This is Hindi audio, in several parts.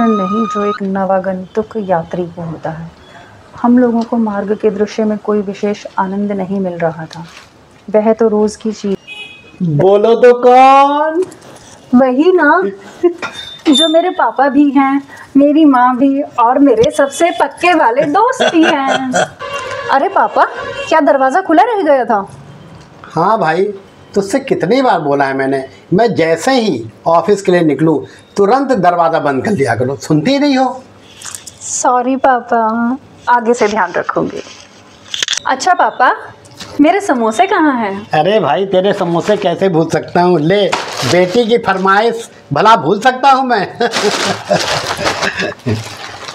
आकर्षण नहीं जो एक नवागंतुक यात्री को होता है। हम लोगों को मार्ग के दृश्य में कोई विशेष आनंद नहीं मिल रहा था। वह तो रोज की चीज। बोलो तो कौन? वही ना जो मेरे पापा भी हैं, मेरी माँ भी और मेरे सबसे पक्के वाले दोस्त भी हैं। अरे पापा, क्या दरवाजा खुला रह गया था? हाँ भाई, तुझसे कितनी बार बोला है मैंने, मैं जैसे ही ऑफिस के लिए निकलूं तुरंत दरवाज़ा बंद कर लिया करो, सुनती नहीं हो। सॉरी पापा, आगे से ध्यान रखूंगी। अच्छा पापा, मेरे समोसे कहाँ हैं? अरे भाई, तेरे समोसे कैसे भूल सकता हूँ, ले बेटी की फरमाइश भला भूल सकता हूँ मैं।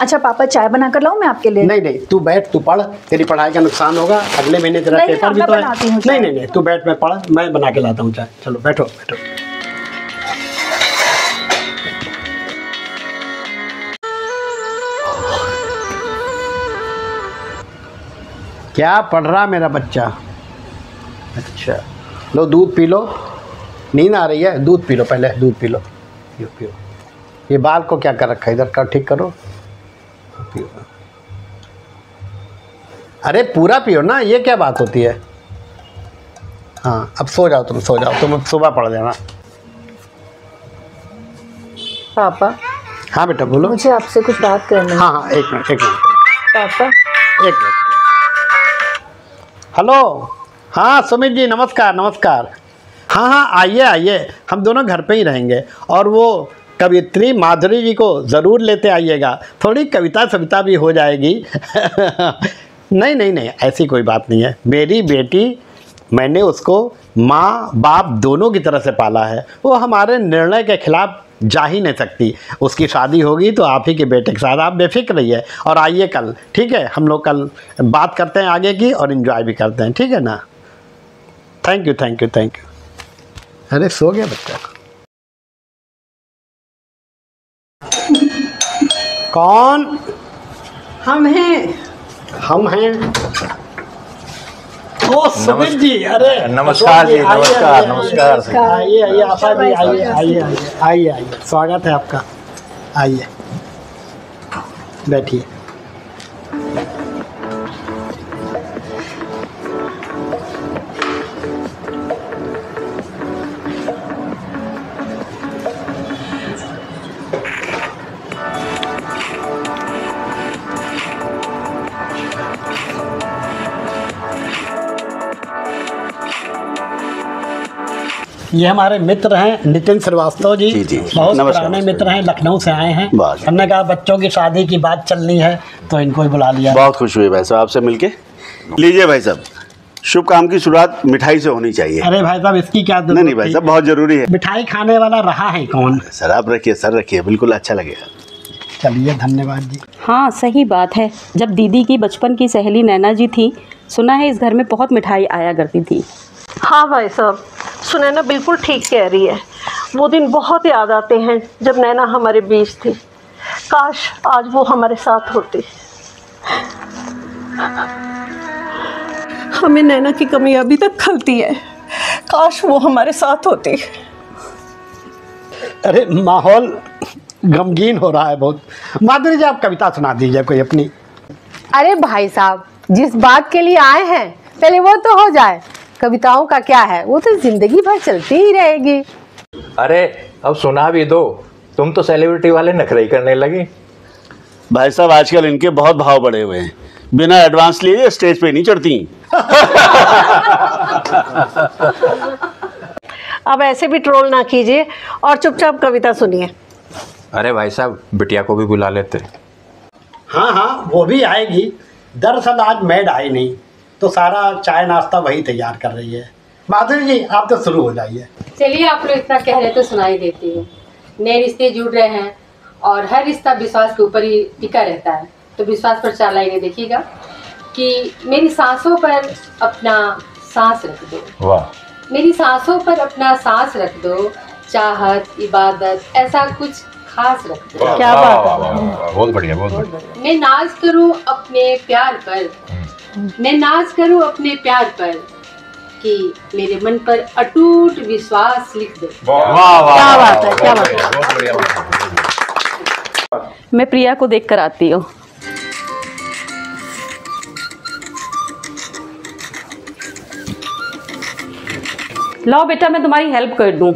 अच्छा पापा, चाय बना कर लाऊं मैं आपके लिए? नहीं नहीं, तू बैठ, तू पढ़, तेरी पढ़ाई का नुकसान होगा, अगले महीने तेरा पेपर भी तो है। नहीं नहीं नहीं, तू बैठ, मैं पढ़, मैं बना के लाता हूँ चाय। चलो बैठो बैठो। क्या पढ़ रहा मेरा बच्चा? अच्छा, लो दूध पी लो, नींद आ रही है, दूध पी लो, पहले दूध पी लो, पियो पियो। ये बाल को क्या कर रखा है, इधर कर, ठीक करो, पियो। अरे पूरा पियो ना, ये क्या बात होती है। हाँ अब सो जाओ, तुम सो जाओ, तुम सुबह पढ़ देना। पापा। हाँ बेटा बोलो। मुझे आपसे कुछ बात करनी है। हाँ हाँ, एक मिनट एक मिनट पापा। एक मिनट। हेलो, हाँ सुमित जी, नमस्कार नमस्कार। हाँ हाँ, आइए आइए, हम दोनों घर पे ही रहेंगे। और वो कवियत्री माधुरी जी को ज़रूर लेते आइएगा, थोड़ी कविता सविता भी हो जाएगी। नहीं नहीं नहीं, ऐसी कोई बात नहीं है। मेरी बेटी, मैंने उसको माँ बाप दोनों की तरह से पाला है, वो हमारे निर्णय के खिलाफ जा ही नहीं सकती। उसकी शादी होगी तो आप ही के बेटे के साथ, आप बेफिक्र रहिए। और आइए कल, ठीक है, हम लोग कल बात करते हैं आगे की और एंजॉय भी करते हैं, ठीक है ना। Thank you thank you thank you. अरे सो गया बच्चा। कौन? हम हैं। हम हैं। ओ सुमित जी, अरे नमस्कार जी, नमस्कार नमस्कार। आइए आइए आशा जी, आइए आइए आइए आइए आइए, स्वागत है आपका, आइए बैठिए। ये हमारे मित्र हैं नितिन श्रीवास्तव जी, जी बहुत पुराने मित्र हैं, लखनऊ से आए हैं। हमने कहा बच्चों की शादी की बात चलनी है तो इनको ही बुला लिया। बहुत खुश हुई भाई साहब आपसे मिलके। लीजिए भाई साहब, शुभ काम की शुरुआत मिठाई से होनी चाहिए। अरे भाई साहब, इसकी क्या जरूरत? नहीं भाई साहब, बहुत जरूरी है। मिठाई खाने वाला रहा है कौन? सर आप रखिए, सर रखिए, बिल्कुल अच्छा लगेगा। चलिए, धन्यवाद जी। हाँ सही बात है, जब दीदी की बचपन की सहेली नैना जी थी, सुना है इस घर में बहुत मिठाई आया करती थी। हाँ भाई साहब, सुनैना बिल्कुल ठीक कह रही है। वो दिन बहुत याद आते हैं जब नैना हमारे बीच थी। काश आज वो हमारे साथ होती। हमें नैना की कमी अभी तक खलती है, काश वो हमारे साथ होती। अरे माहौल गमगीन हो रहा है बहुत। माधुरी जी, आप कविता सुना दीजिए कोई अपनी। अरे भाई साहब, जिस बात के लिए आए हैं पहले वो तो हो जाए। कविताओं का क्या है, वो तो जिंदगी भर चलती ही रहेगी। अरे अब सुना भी दो, तुम तो सेलिब्रिटी वाले नखरे ही करने लगी। भाई साहब आजकल इनके बहुत भाव बढ़े हुए हैं, बिना एडवांस लिए स्टेज पे नहीं चढ़ती। अब ऐसे भी ट्रोल ना कीजिए और चुपचाप कविता सुनिए। अरे भाई साहब, बिटिया को भी बुला लेते। हाँ हाँ, वो भी आएगी। दरअसल आज मैड आई नहीं तो सारा चाय नाश्ता वही तैयार कर रही है। माधुरी जी, आप तो शुरू हो जाइए। चलिए, आप लोग इतना कह रहे तो सुनाई देती है। नए रिश्ते जुड़ रहे हैं और हर रिश्ता विश्वास के ऊपर ही टिका रहता है, तो विश्वास पर 4 लाइनें देखिएगा कि मेरी सांसों पर अपना सांस रख दो। वाह। मेरी सांसों पर अपना सांस रख दो, चाहत इबादत ऐसा कुछ खास रख दो। क्या बात है, बहुत बढ़िया, बहुत बढ़िया। मैं नाज करूं अपने प्यार पर, मैं नाज करूं अपने प्यार पर कि मेरे मन पर अटूट विश्वास लिख दो। क्या बात है, क्या बात है। बहुत बढ़िया। मैं प्रिया को देख कर आती हूँ। लाओ बेटा, मैं तुम्हारी हेल्प कर दूँ।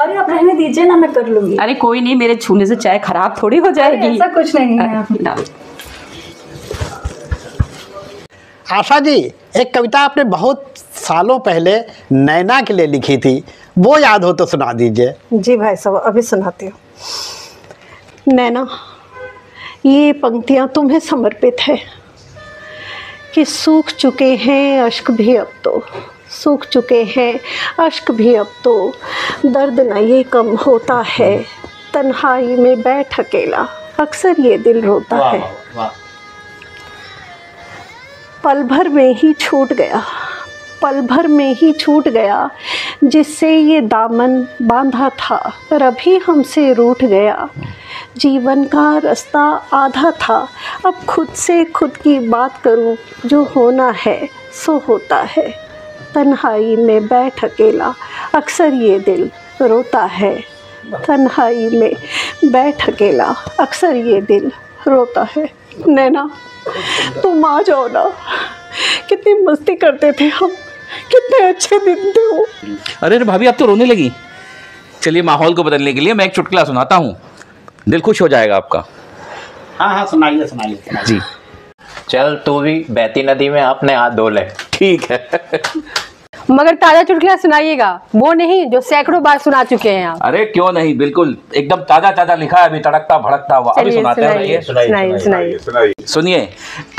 अरे आप रहने दीजिए ना, मैं कर लूंगी। अरे कोई नहीं, मेरे छूने से चाय खराब थोड़ी हो जाएगी। ऐसा कुछ नहीं है। डाल। आशा जी, एक कविता आपने बहुत सालों पहले नैना के लिए लिखी थी, वो याद हो तो सुना दीजिए। जी भाई साहब, अभी सुनाती हूँ। नैना, ये पंक्तियाँ तुम्हें समर्पित है कि सूख चुके हैं अश्क भी अब तो, सूख चुके हैं अश्क भी अब तो, दर्द न ये कम होता है, तन्हाई में बैठ अकेला अक्सर ये दिल रोता है। पल भर में ही छूट गया, पल भर में ही छूट गया, जिससे ये दामन बांधा था, रभी हमसे रूठ गया। जीवन का रास्ता आधा था, अब खुद से खुद की बात करूं, जो होना है सो होता है। तन्हाई में बैठ अकेला अक्सर ये दिल रोता है, तन्हाई में बैठ अकेला अक्सर ये दिल रोता है। नैना, तुम आ जाओ ना, कितनी मस्ती करते थे हम, कितने अच्छे दिन थे वो। अरे भाभी, आप तो रोने लगी। चलिए, माहौल को बदलने के लिए मैं एक चुटकुला सुनाता हूँ, दिल खुश हो जाएगा आपका। हाँ हाँ, सुनाइए सुनाइए जी। चल तू भी बहती नदी में अपने हाथ धो ले। ठीक है। मगर ताजा चुटकुला सुनाइएगा, वो नहीं जो सैकड़ों बार सुना चुके हैं आप। अरे क्यों नहीं, बिल्कुल एकदम ताजा ताजा लिखा है, अभी तड़कता भड़कता हुआ। अभी सुनाते हैं। सुनाइए। सुनिए,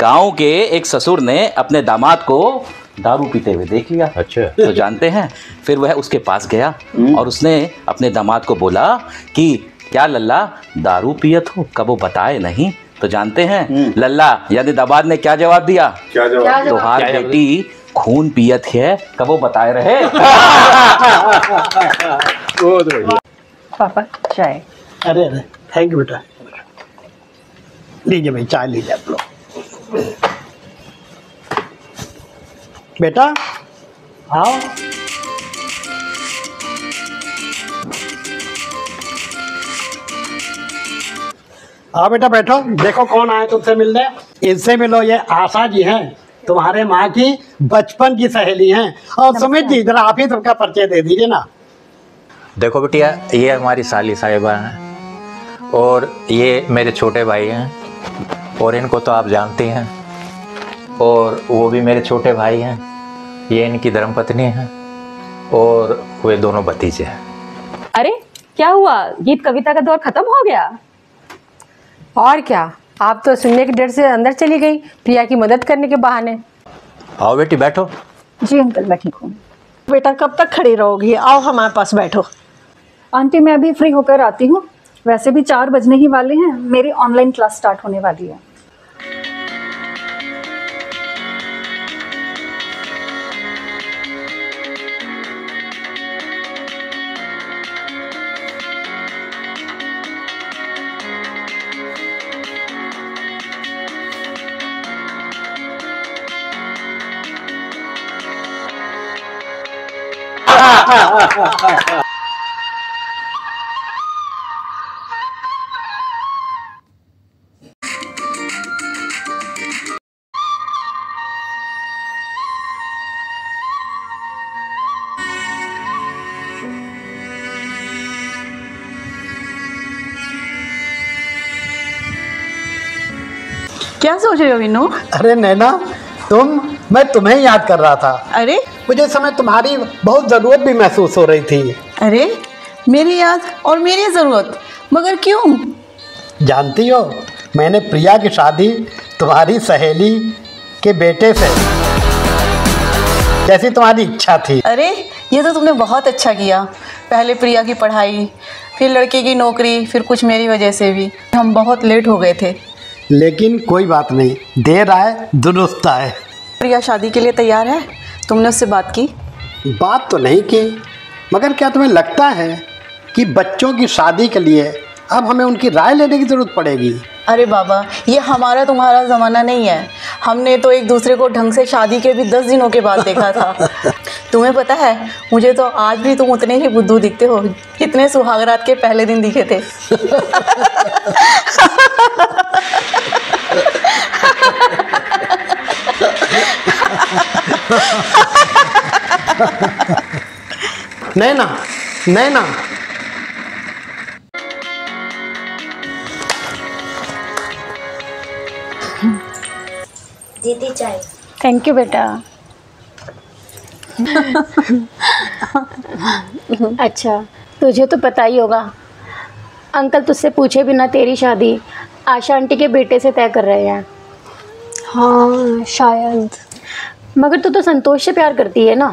गांव के एक ससुर ने अपने दामाद को दारू पीते हुए देख लिया। अच्छा। तो जानते हैं, फिर वह उसके पास गया और उसने अपने दामाद को बोला कि क्या लल्ला दारू पियत हो, कब वो बताए नहीं। तो जानते हैं लल्ला यानी दामाद ने क्या जवाब दिया? क्या जवाब? तोहार बेटी खून पियत है, कब वो बताए रहे। पापा चाय। अरे अरे, थैंक यू बेटा। लीजिए भाई, चाय लीजिए आप लोग। बेटा आओ। आओ बेटा, बैठो। देखो कौन आए तुमसे मिलने। इनसे मिलो, ये आशा जी हैं, तुम्हारे माँ की बचपन की सहेली हैं। और सुमित जी, जरा आप ही सबका परिचय दे दीजिए ना। देखो बिटिया, ये हमारी साली साहिबा हैं और ये मेरे छोटे भाई हैं, और इनको तो आप जानते हैं, और वो भी मेरे छोटे भाई हैं। ये इनकी धर्मपत्नी हैं और वे दोनों भतीजे हैं। अरे क्या हुआ, गीत कविता का दौर खत्म हो गया? और क्या, आप तो सुनने के डर से अंदर चली गई प्रिया की मदद करने के बहाने। आओ बेटी बैठो। जी अंकल, मैं ठीक हूँ। बेटा कब तक खड़ी रहोगी, आओ हमारे पास बैठो। आंटी, मैं अभी फ्री होकर आती हूँ। वैसे भी 4 बजने ही वाले हैं, मेरी ऑनलाइन क्लास स्टार्ट होने वाली है। क्या सोच रहे हो विनू? अरे नैना, मैं तुम्हें याद कर रहा था। अरे मुझे इस समय तुम्हारी बहुत ज़रूरत भी महसूस हो रही थी। अरे मेरी याद और मेरी ज़रूरत, मगर क्यों? जानती हो, मैंने प्रिया की शादी तुम्हारी सहेली के बेटे से, जैसी तुम्हारी इच्छा थी। अरे ये तो तुमने बहुत अच्छा किया। पहले प्रिया की पढ़ाई, फिर लड़के की नौकरी, फिर कुछ मेरी वजह से भी हम बहुत लेट हो गए थे। लेकिन कोई बात नहीं, देर आए दुरुस्त आए। प्रिया शादी के लिए तैयार है? तुमने उससे बात की? बात तो नहीं की, मगर क्या तुम्हें लगता है कि बच्चों की शादी के लिए अब हमें उनकी राय लेने की ज़रूरत पड़ेगी? अरे बाबा, ये हमारा तुम्हारा ज़माना नहीं है। हमने तो एक दूसरे को ढंग से शादी के भी 10 दिनों के बाद देखा था। तुम्हें पता है, मुझे तो आज भी तुम उतने ही बुद्धू दिखते हो जितने सुहागरात के पहले दिन दिखे थे। नैना, नैना, दीदी चाय। थैंक यू बेटा। अच्छा, तुझे तो पता ही होगा, अंकल तुझसे पूछे बिना तेरी शादी आशा आंटी के बेटे से तय कर रहे हैं। हाँ शायद। मगर तू तो संतोष से प्यार करती है ना,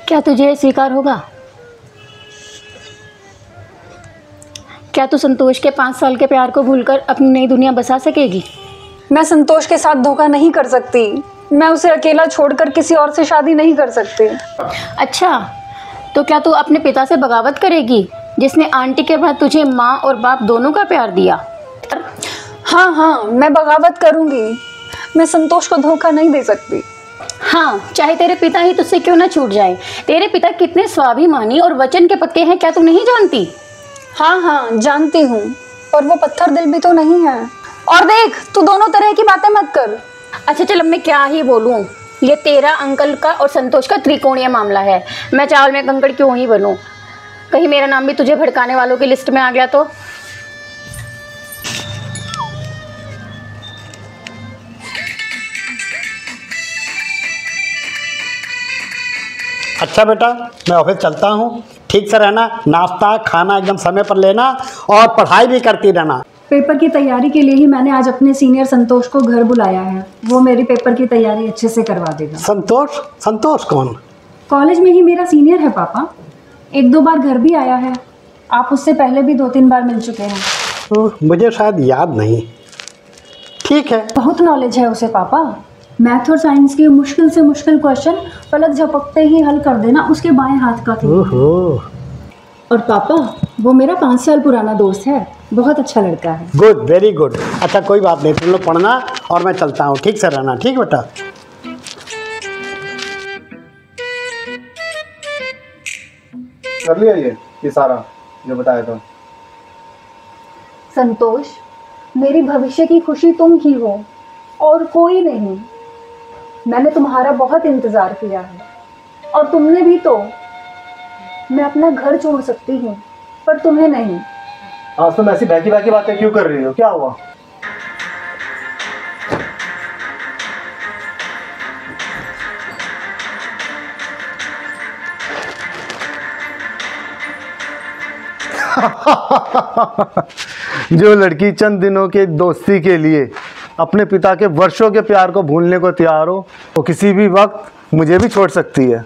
क्या तुझे ये स्वीकार होगा? क्या तू संतोष के 5 साल के प्यार को भूलकर अपनी नई दुनिया बसा सकेगी? मैं संतोष के साथ धोखा नहीं कर सकती। मैं उसे अकेला छोड़कर किसी और से शादी नहीं कर सकती। अच्छा, तो क्या तू अपने पिता से बगावत करेगी जिसने आंटी के बाद तुझे माँ और बाप दोनों का प्यार दिया? हाँ हाँ, मैं बगावत करूँगी। मैं संतोष को धोखा नहीं दे सकती। हाँ, चाहे तेरे पिता ही तुझसे क्यों ना छूट जाए। तेरे पिता कितने स्वाभिमानी और वचन के पक्के हैं, क्या तू नहीं जानती? हाँ हाँ जानती हूँ, और वो पत्थर दिल भी तो नहीं है। और देख, तू दोनों तरह की बातें मत कर। अच्छा चल, अब मैं क्या ही बोलूँ, ये तेरा, अंकल का और संतोष का त्रिकोणीय मामला है। मैं चावल में कंकड़ क्यों ही बनूँ? कहीं मेरा नाम भी तुझे भड़काने वालों की लिस्ट में आ गया तो? अच्छा बेटा, मैं ऑफिस चलता हूँ। ठीक से रहना, नाश्ता खाना एकदम समय पर लेना और पढ़ाई भी करती रहना। पेपर की तैयारी के लिए ही मैंने आज अपने सीनियर संतोष को घर बुलाया है। वो मेरी पेपर की तैयारी अच्छे से करवा देगा। संतोष? संतोष कौन? कॉलेज में ही मेरा सीनियर है पापा। 1-2 बार घर भी आया है। आप उससे पहले भी 2-3 बार मिल चुके हैं। मुझे शायद याद नहीं। ठीक है। बहुत नॉलेज है उसे पापा। मैथ और साइंस के मुश्किल से मुश्किल क्वेश्चन पलक झपकते ही हल कर देना उसके बाएं हाथ का खेल। और पापा, वो मेरा 5 साल पुराना दोस्त है। बहुत अच्छा लड़का है। Good, very good. अच्छा कोई बात नहीं, तुम लोग पढ़ना और मैं चलता हूँ। ठीक से रहना। ठीक बेटा। कर लिया ये सारा जो बताया था? संतोष, मेरी भविष्य की खुशी तुम ही हो और कोई नहीं। मैंने तुम्हारा बहुत इंतज़ार किया है और तुमने भी तो। मैं अपना घर छोड़ सकती हूँ पर तुम्हें नहीं। आज तुम ऐसी बहकी बहकी बातें क्यों कर रही हो? क्या हुआ? जो लड़की चंद दिनों के दोस्ती के लिए अपने पिता के वर्षों के प्यार को भूलने को तैयार हो, वो किसी भी वक्त मुझे भी छोड़ सकती है।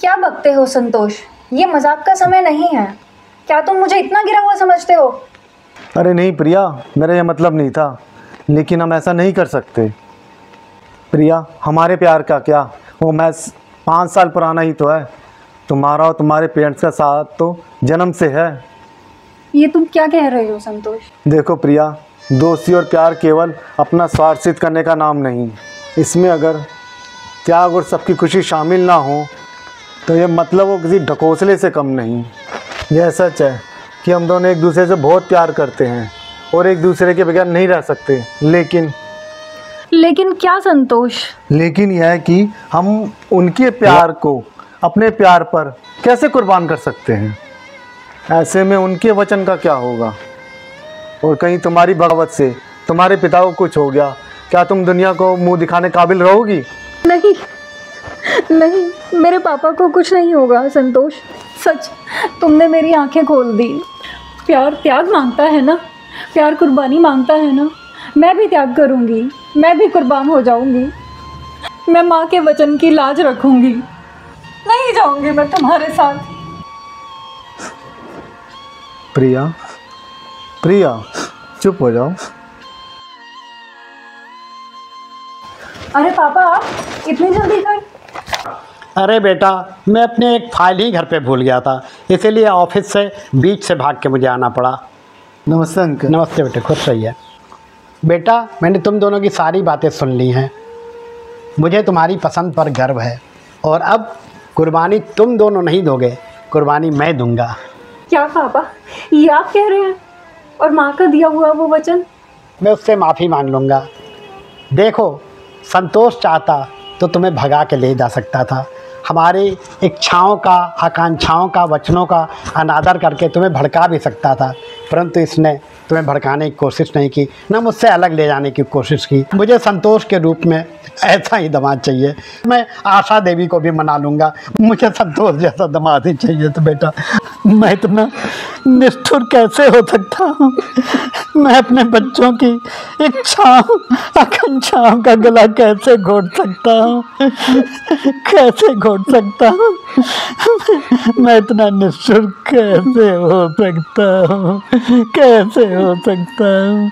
क्या बकते हो संतोष? ये मजाक का समय नहीं है। क्या तुम मुझे इतना गिरा हुआ समझते हो? अरे नहीं प्रिया, मेरा ये मतलब नहीं था, लेकिन हम ऐसा नहीं कर सकते। प्रिया, हमारे प्यार का क्या, वो मैं 5 साल पुराना ही तो है। तुम्हारा और तुम्हारे पेरेंट्स का साथ तो जन्म से है। ये तुम क्या कह रहे हो संतोष? देखो प्रिया, दोस्ती और प्यार केवल अपना स्वार्थ सिद्ध करने का नाम नहीं। इसमें अगर त्याग और सबकी खुशी शामिल ना हो तो ये मतलब वो किसी ढकोसले से कम नहीं। यह सच है कि हम दोनों एक दूसरे से बहुत प्यार करते हैं और एक दूसरे के बगैर नहीं रह सकते। लेकिन क्या संतोष? लेकिन यह है कि हम उनके प्यार को अपने प्यार पर कैसे कुर्बान कर सकते हैं। ऐसे में उनके वचन का क्या होगा? और कहीं तुम्हारी बगावत से तुम्हारे पिता को कुछ हो गया, क्या तुम दुनिया को मुंह दिखाने काबिल रहोगी? नहीं नहीं, मेरे पापा को कुछ नहीं होगा संतोष। सच, तुमने मेरी आंखें खोल दी। प्यार त्याग मांगता है ना, प्यार कुर्बानी मांगता है ना। मैं भी त्याग करूंगी, मैं भी कुर्बान हो जाऊंगी। मैं माँ के वचन की लाज रखूंगी। नहीं जाऊंगी मैं तुम्हारे साथ। प्रिया, प्रिया चुप हो जाओ। अरे पापा, आप इतनी जल्दी कर? अरे बेटा, मैं अपने एक फाइल ही घर पे भूल गया था, इसीलिए ऑफिस से बीच से भाग के मुझे आना पड़ा। नमस्ते अंकल। नमस्ते बेटे, खुश रहिए। बेटा, मैंने तुम दोनों की सारी बातें सुन ली हैं। मुझे तुम्हारी पसंद पर गर्व है और अब कुर्बानी तुम दोनों नहीं दोगे, कुर्बानी मैं दूंगा। क्या पापा, ये आप कह रहे हैं? और माँ का दिया हुआ वो वचन? मैं उससे माफ़ी मांग लूँगा। देखो, संतोष चाहता तो तुम्हें भगा के ले जा सकता था। हमारी इच्छाओं का, आकांक्षाओं का, वचनों का अनादर करके तुम्हें भड़का भी सकता था, परंतु इसने तुम्हें भड़काने की कोशिश नहीं की, ना मुझसे अलग ले जाने की कोशिश की। मुझे संतोष के रूप में ऐसा ही दामाद चाहिए। मैं आशा देवी को भी मना लूँगा, मुझे संतोष जैसा दामाद ही चाहिए। तो बेटा, मैं इतना निष्ठुर कैसे हो सकता हूँ? मैं अपने बच्चों की इच्छाओं, आकांक्षाओं का गला कैसे घोट सकता हूँ? कैसे घोट सकता हूँ? मैं इतना निष्ठुर कैसे हो सकता हूँ? कैसे हो सकता हूँ?